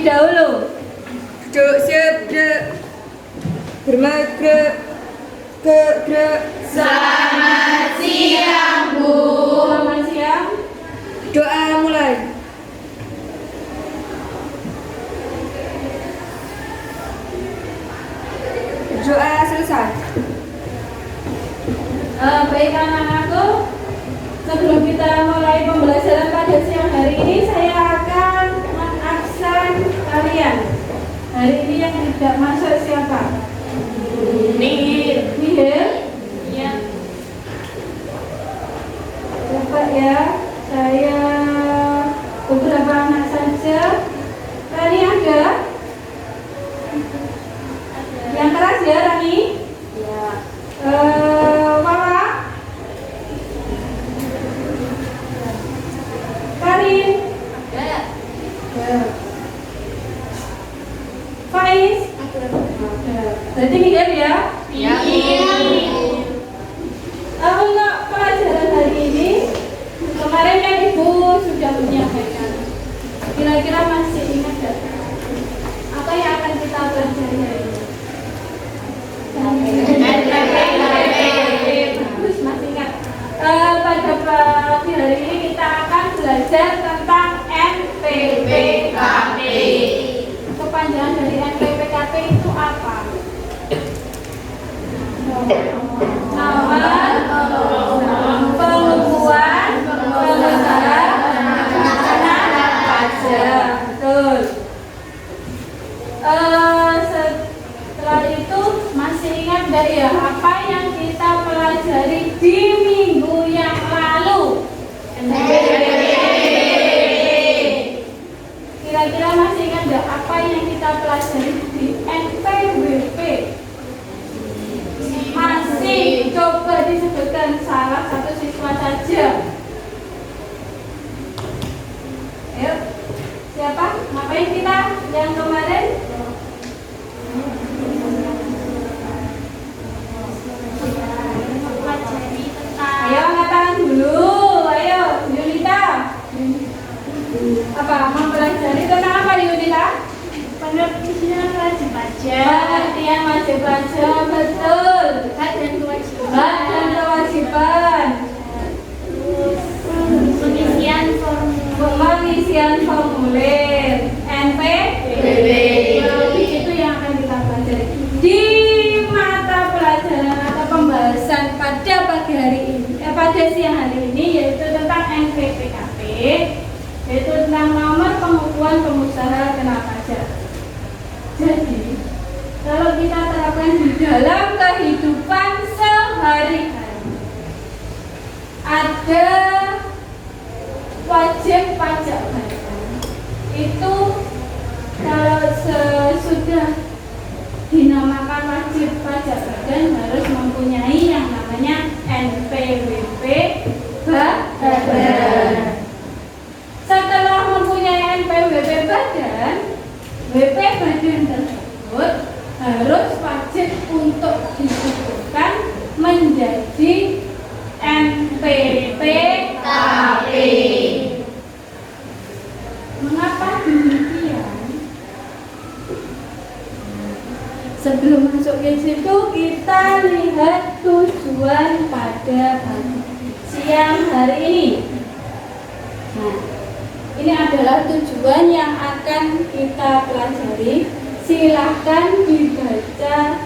dahulu. Duduk sebrek, bermagrek, gegrek. Selamat siang, Bu. Selamat siang. Doa mulai. Doa selesai. Baik anak-anakku, sebelum kita mulai pembelajaran pada siang hari ini, saya akan mengabsen kalian. Hari ini yang tidak masuk siapa? Nihil? Ya. Coba ya, saya beberapa anak saja. Rani ada? Yang keras ya, Rani? Ya. Wawa? Karin? Ada. Faiz? Berarti Nihil ya? Ya. Untuk pelajaran hari ini, kemarin kan Ibu sudah menyampaikan. Kira-kira masih ingat gak? Apa yang akan kita pelajari hari ini? Bagus, masih ingat. Pada pagi hari ini kita akan belajar tentang NPWKP. Kepanjangan dari NPWKP itu apa? Awal pengukuhan pengusaha pengenaan pajak. Betul. Setelah itu masih ingat nggak ya apa yang kita pelajari di minggu yang lalu? Kira-kira masih ingat nggak apa yang kita pelajari di NPWP? Masih, coba disebutkan salah satu siswa saja. Ayo, siapa? Ngapain kita yang kemarin? Ayo angkat tangan dulu. Ayo, Yunita. Apa? Mempelajari tentang apa, Yunita? Pengertian wajib pajak. Pengertian wajib pajak, betul. Hak dan kewajiban. Hak dan kewajiban. Pengisian formulir NPWP. Itu yang akan kita pelajari di mata pelajaran atau pembahasan pada pagi hari ini, pada siang hari ini, yaitu tentang NPWKP, yaitu tentang nomor pengukuhan pengusaha kena pajak. Jadi, kalau kita terapkan di dalam kehidupan sehari-hari, ada wajib pajak badan. Itu kalau sudah dinamakan wajib pajak badan harus mempunyai yang namanya NPWP badan. Setelah mempunyai NPWP badan, WP badan tersebut harus wajib untuk dikukuhkan menjadi NPWKP. Mengapa demikian? Sebelum masuk ke situ, kita lihat tujuan pada siang hari ini. Nah, ini adalah tujuan yang akan kita pelajari. Silahkan dibaca,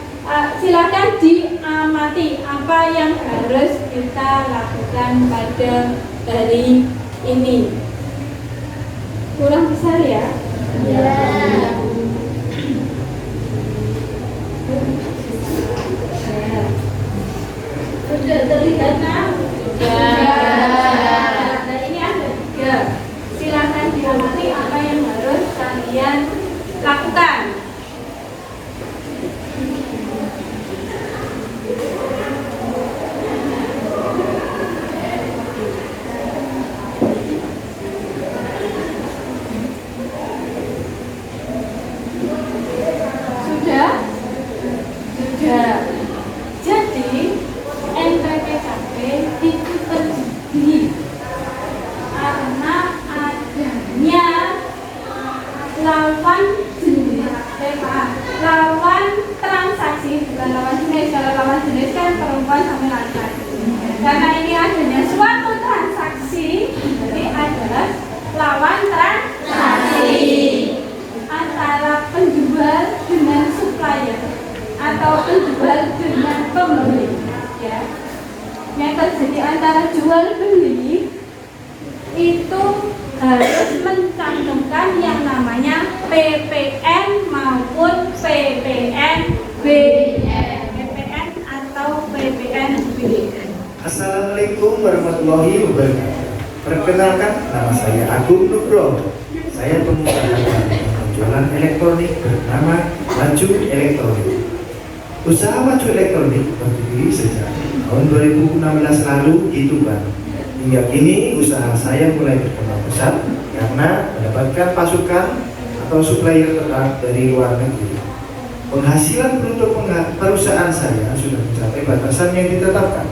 silahkan diamati apa yang harus kita lakukan pada hari ini. Kurang besar ya? Ya. Sudah terlihat nah? Sudah. Nah, ini ada 3. Silahkan diamati apa yang harus kalian lakukan. Sudah? Sudah. Jadi NPWKP itu terjadi karena adanya lawan jual beli itu harus mencantumkan yang namanya PPN maupun PPNB. PPN atau PPNB. Assalamualaikum warahmatullahi wabarakatuh. Perkenalkan, nama saya Agung Nugroho. Saya pengusaha penjualan elektronik bernama Maju Elektronik. Usaha Maju Elektronik berdiri sejak tahun 2016 lalu di Tuban. Hingga kini usaha saya mulai berkembang pesat karena mendapatkan pasukan atau supplier tetap dari luar negeri. Penghasilan untuk perusahaan saya sudah mencapai batasan yang ditetapkan,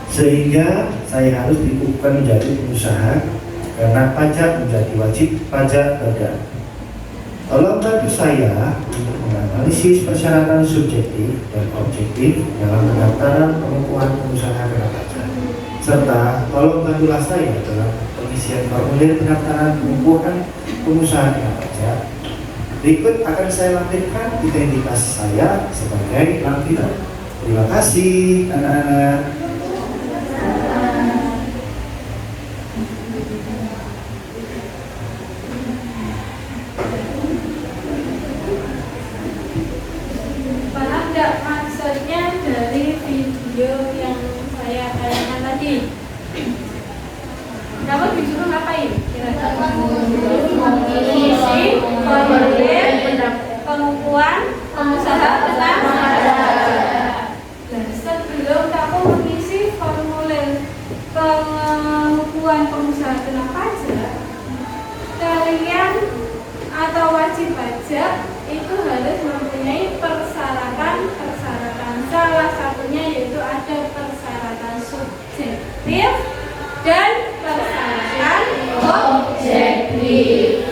sehingga saya harus dikukuhkan menjadi pengusaha karena pajak menjadi wajib pajak badan. Tolong bantu saya untuk menganalisis persyaratan subjektif dan objektif dalam pendaftaran pengukuhan pengusaha kena pajak, serta tolong bantulah saya dalam pengisian formulir pendaftaran pengukuhan pengusaha kena pajak. Berikut akan saya lampirkan identitas saya sebagai lampiran. Terima kasih anak-anak. Paham nggak maksudnya dari video yang saya tayangkan tadi? Kamu disuruh ngapain? Kira-kira mengisi formulir pengukuhan pengusaha kena pajak. Nah, sebelum kamu mengisi formulir pengukuhan pengusaha kena pajak, kalian atau wajib pajak itu harus mempunyai persyaratan. Salah satunya yaitu ada persyaratan subjektif dan persyaratan objektif.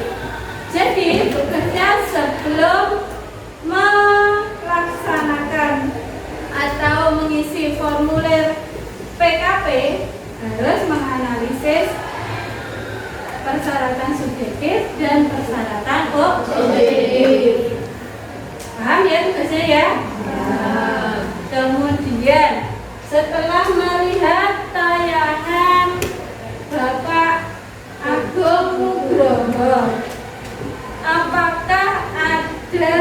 Jadi bekerja sebelum melaksanakan atau mengisi formulir PKP harus menganalisis persyaratan subjektif dan persyaratan objektif. Paham ya tugasnya ya? Kemudian setelah melihat tayangan Bapak Agung Nugroho, apakah ada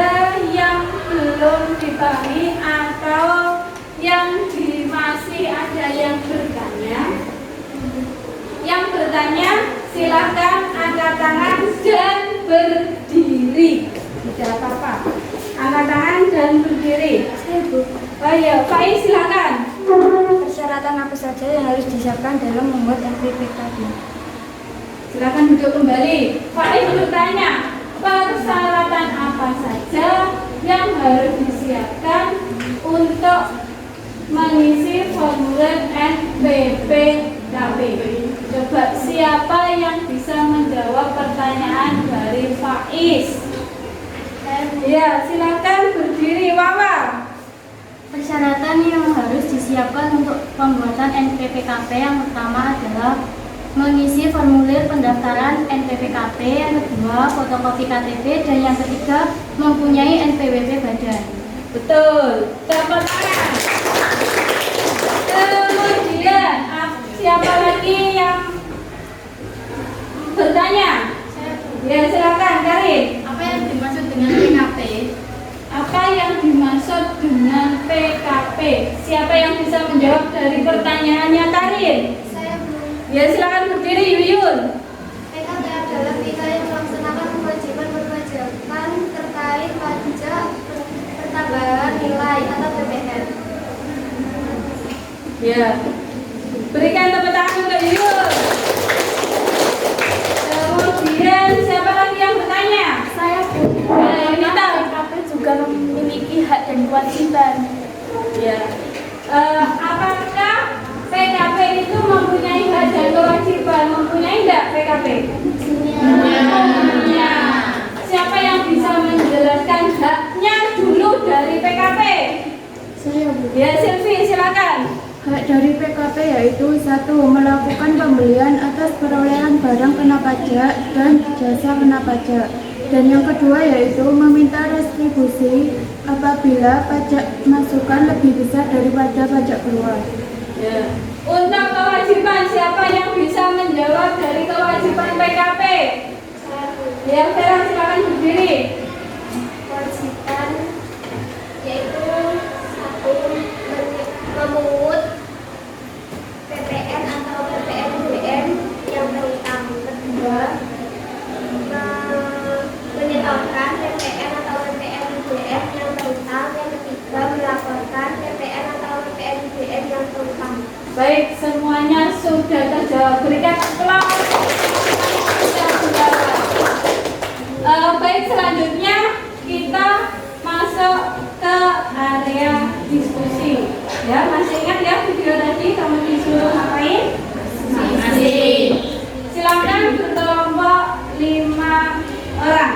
yang belum dipahami atau yang masih ada yang bertanya? Yang bertanya silahkan angkat tangan dan berdiri. Tidak apa-apa. Angkat tangan dan berdiri. Oh ya, Pak I, silakan. Persyaratan apa saja yang harus disiapkan dalam membuat NPWP tadi? Silakan duduk kembali. Pak I bertanya, persyaratan apa saja yang harus disiapkan untuk mengisi formulir NPWP? Coba siapa yang bisa menjawab pertanyaan dari Faiz? Ya, silakan berdiri, Wawa. Persyaratan yang harus disiapkan untuk pembuatan NPWP yang pertama adalah mengisi formulir pendaftaran NPWP, yang kedua fotokopi KTP, dan yang ketiga mempunyai NPWP badan. Betul. Tepuk tangan. Kemudian siapa lagi yang bertanya? Ya, silakan Karin. Apa yang dimaksud dengan PKP? Apa yang dimaksud dengan PKP? Siapa yang bisa menjawab dari pertanyaannya Karin? Saya belum. Ya, silakan berdiri Yuyun. PKP adalah kita yang melaksanakan kewajiban perpajakan terkait pajak pertambahan nilai atau PPN. Ya. Berikan tepuk tangan untuk Yuyun. Kemudian siapa lagi yang bertanya? Saya Kita PKP juga memiliki hak dan kewajiban. ya. Apakah PKP itu mempunyai hak dan kewajiban? Mempunyai enggak PKP? Punya. Siapa yang bisa menjelaskan haknya dulu dari PKP? Saya Ya, Silvi, silakan. hak dari PKP yaitu 1. Melakukan pembelian atas perolehan barang kena pajak dan jasa kena pajak. Dan yang kedua yaitu meminta retribusi apabila pajak masukan lebih besar daripada pajak keluar. Ya. Untuk kewajiban, siapa yang bisa menjawab dari kewajiban PKP? Ya, Vera, silakan berdiri. Kewajiban yaitu satu, memungut PPN atau PPNBM yang berutang. Kedua, menyetorkan PPN atau PPNBM yang berutang. Yang ketiga, melaporkan PPN atau PPNBM yang berutang. Baik, semuanya sudah terjawab. Berikan aplaus. Baik, selanjutnya kita masuk ke area diskusi. Ya, masih ingat ya video tadi kamu disuruh ngapain? Masih. Silakan berkelompok 5 orang.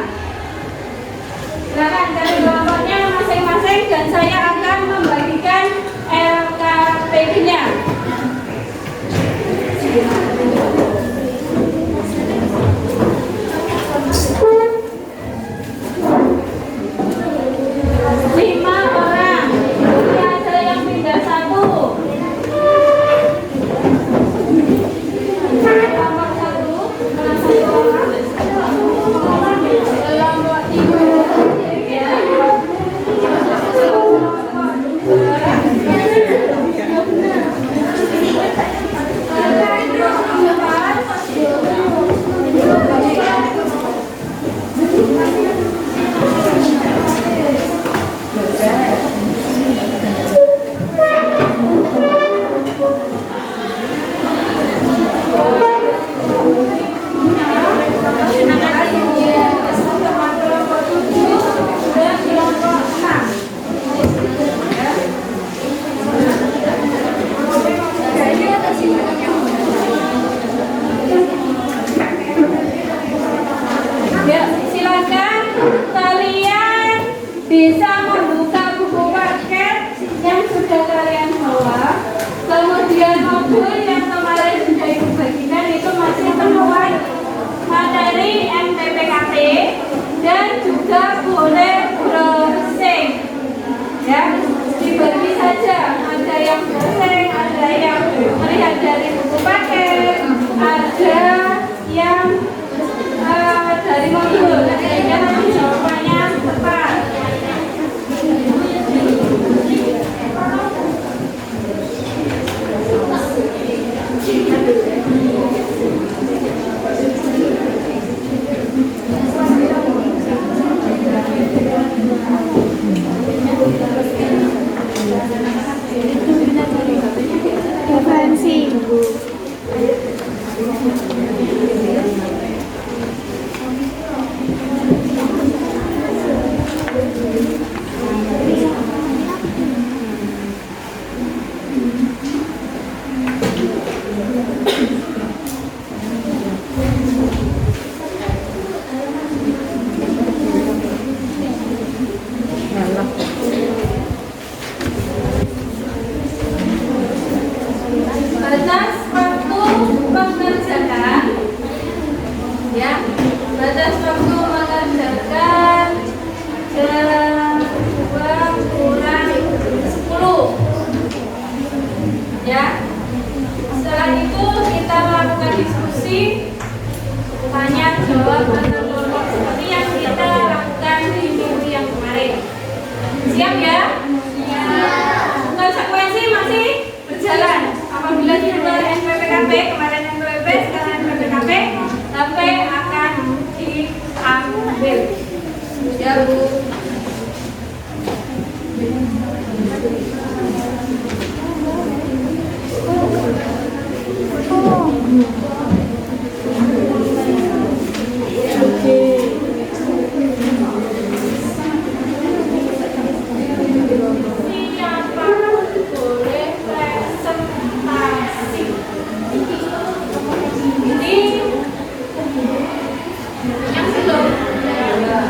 Silakan dari kelompoknya masing-masing dan saya akan membagikan LKPD-nya.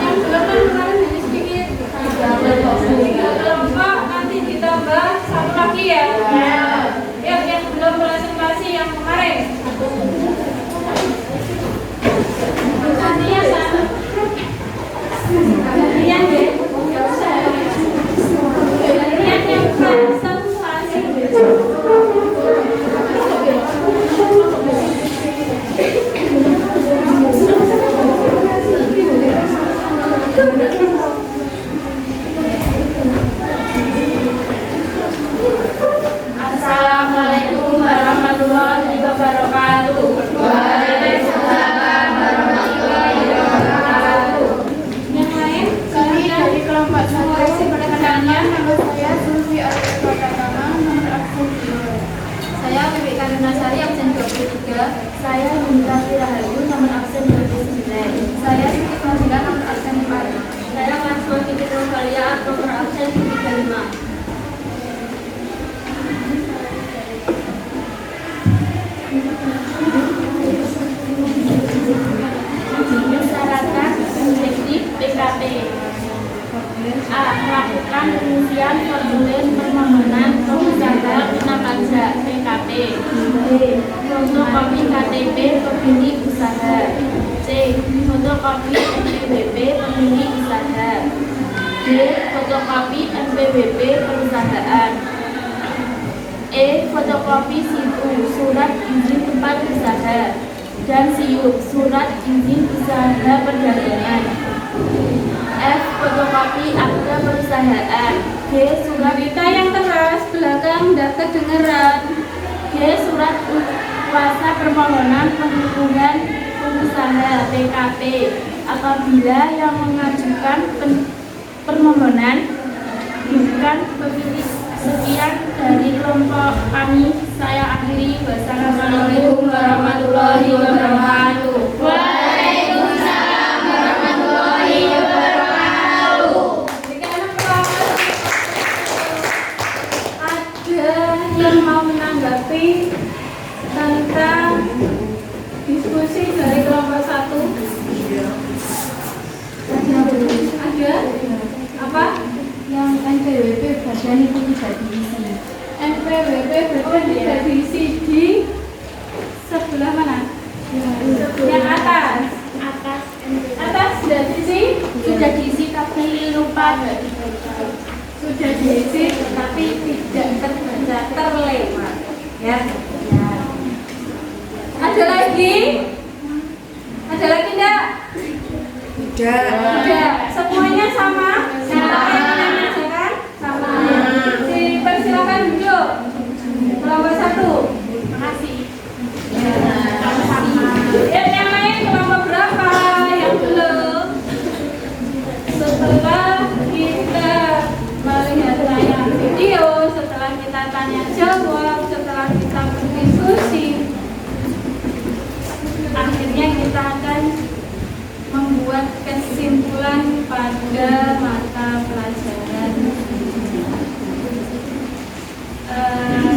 Yang belum kan kemarin Assalamualaikum warahmatullahi wabarakatuh. Waalaikumsalam warahmatullahi wabarakatuh. Yang lain? Kami dari kelompok 1 perkenalnya, nama saya Sulfi Al-Fatama, nomor absen 2. Saya Wiwi Karunasari, absen 23. Saya Minta Rahayu, nomor absen 29. Saya Siti Fadila, nomor absen 4. Saya Maswa Siti Rosalia, nomor absen 35. Persyaratan objektif PKP. A. Melakukan pengisian formulir permohonan pengusaha guna pajak PKP. B. Fotokopi KTP pemilik usaha. C. Fotokopi NPWP pemilik usaha. D. Fotokopi NPWP perusahaan. E. Fotokopi SIU surat izin tempat usaha. Dan SIUP surat izin usaha perdagangan. F. Fotokopi akta perusahaan. G. Surat Kita yang keras belakang tidak kedengeran. G. Surat kuasa permohonan penghubungan pengusaha PKP apabila yang mengajukan permohonan bukan pemilik. Sekian dari kelompok kami, saya akhiri. Wassalamualaikum warahmatullahi wabarakatuh. Waalaikumsalam warahmatullahi wabarakatuh. Ada yang mau menanggapi tentang diskusi dari kelompok 1? Ada? Apa? Yang NPWP badan itu tidak diisi. NPWP berarti tidak diisi di sebelah mana? Yang atas. Atas sudah diisi? Sudah diisi tapi lupa. Sudah diisi tetapi tidak terbaca, terlewat. Ya. Ada lagi? Ada lagi enggak? Tidak. Semuanya sama? Sama. Dipersilakan duduk. Kelompok 1. Makasih. Yang lain kelompok berapa? Yang belum? Setelah kita melihat layar video, setelah kita tanya jawab, setelah kita berdiskusi, akhirnya kita akan membuat kesimpulan pada mata pelajaran.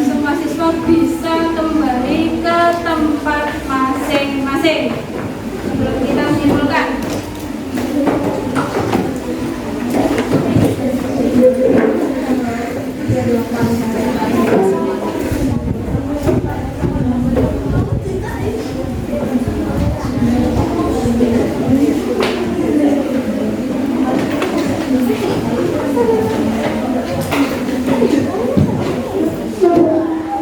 Semua siswa bisa kembali ke tempat masing-masing sebelum kita menyimpulkan.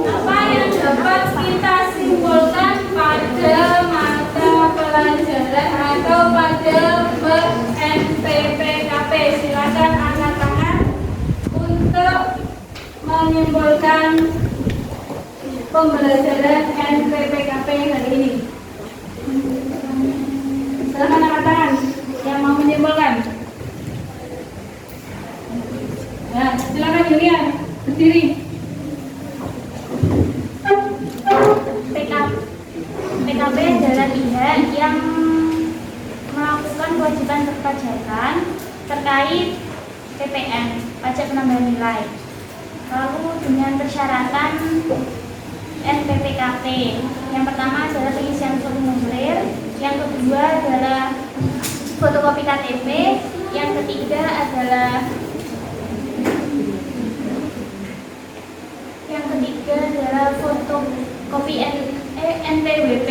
Apa yang dapat kita simpulkan pada mata pelajaran atau pada NPPKP? Silakan angkat tangan untuk menyimpulkan pembelajaran NPPKP hari ini. Silakan angkat tangan yang mau menyimpulkan. Ya, silakan Julian, berdiri. PKP adalah pihak yang melakukan kewajiban perpajakan terkait PPN, pajak penambahan nilai. Lalu dengan persyaratan NPPKP, yang pertama adalah pengisian formulir, yang kedua adalah fotokopi KTP, yang ketiga adalah fotokopi NPWP.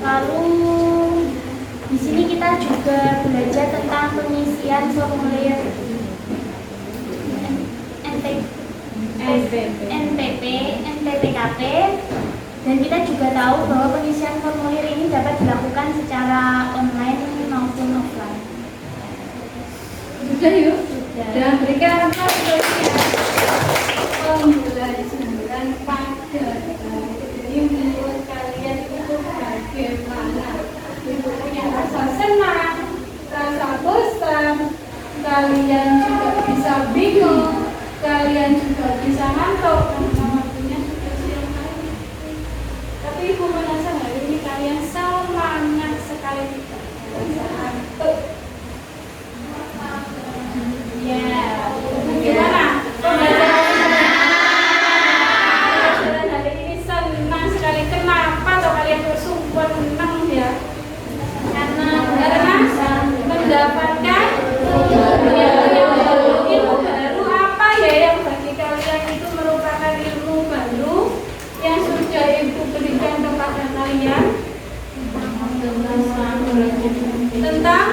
Lalu di sini kita juga belajar tentang pengisian formulir NPP, NPPKP, dan kita juga tahu bahwa pengisian formulir ini dapat dilakukan secara online maupun offline. Sudah yuk. Sudah. Dan berikan aplaus untuk pembelajaran pada hari ini. Menurut kalian itu bagaimana? Ibu punya rasa senang, rasa bosan, kalian juga bisa bingung, kalian juga bisa ngantuk karena waktunya sudah siang hari. Tapi ibu merasa hari ini kalian semangat sekali, tidak merasa ngantuk. Ya, gimana? Pembelajaran hari ini senang sekali. Kenapa tuh kalian bersungguh senang ya? Karena mendapatkan ilmu baru. Apa ya yang bagi kalian itu merupakan ilmu baru yang sudah ibu berikan kepada kalian? Tentang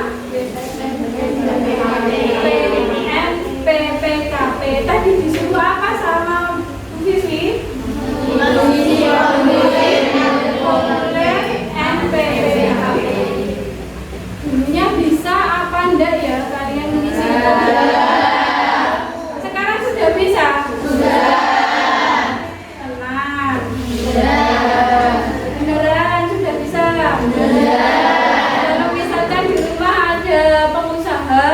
PPKP. Tadi disuruh apa sama Bu Vivi? Formulir NPPKP. Dulunya bisa apa enggak ya kalian mengisi formulir? Sekarang sudah bisa? Sudah. Tenang. Sudah. Beneran sudah bisa? Sudah. Kalau misalkan di rumah ada pengusaha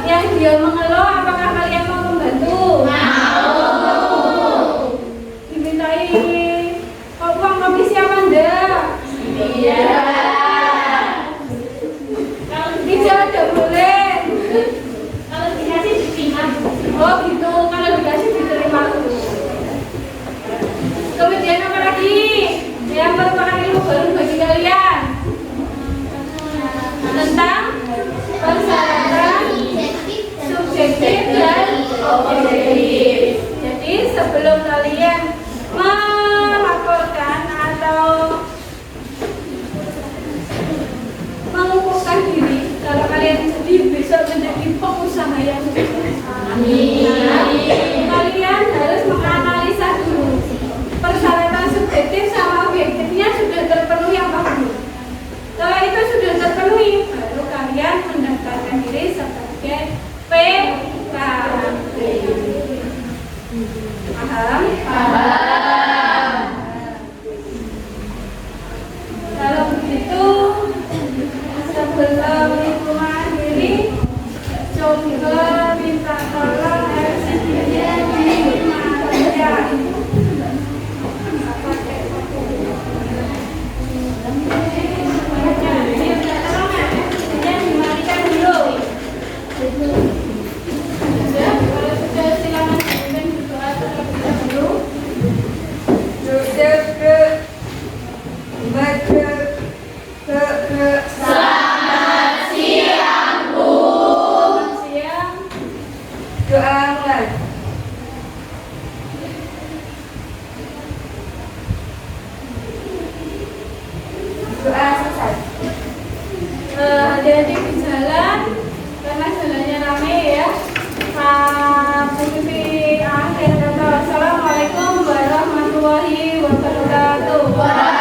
yang dia mengeluh, apakah kalian mau membantu? Mau. Dimintai uang komisi apa enggak? Iya. Kalau tidak ada boleh. Kalau dikasih diterima. Oh gitu, kalau dikasih diterima dulu. Kemudian apa lagi? Yang merupakan ilmu baru bagi kalian tentang persyaratan subjektif dan objektif. Jadi sebelum kalian melaporkan atau mengukuhkan diri, kalau kalian jadi bisa menjadi pengusaha yang sukses, kalian harus menganalisa dulu persyaratan subjektif sama objektifnya sudah terpenuhi apa belum. Kalau itu sudah terpenuhi, baru kalian mendaftarkan diri sebagai PKP. Paham? Paham. Kalau begitu, sebelum ibu mengakhiri, coba minta tolong LCD-nya dimatikan. Dimatikan dulu. Sudah, kalau sudah silakan dipimpin berdoa terlebih dahulu. Selamat siang, Bu. Selamat siang. Doa mulai. Doa selesai. Hati-hati di jalan karena jalannya rame ya. Bu Vivi akhir kata. Assalamualaikum warahmatullahi wabarakatuh.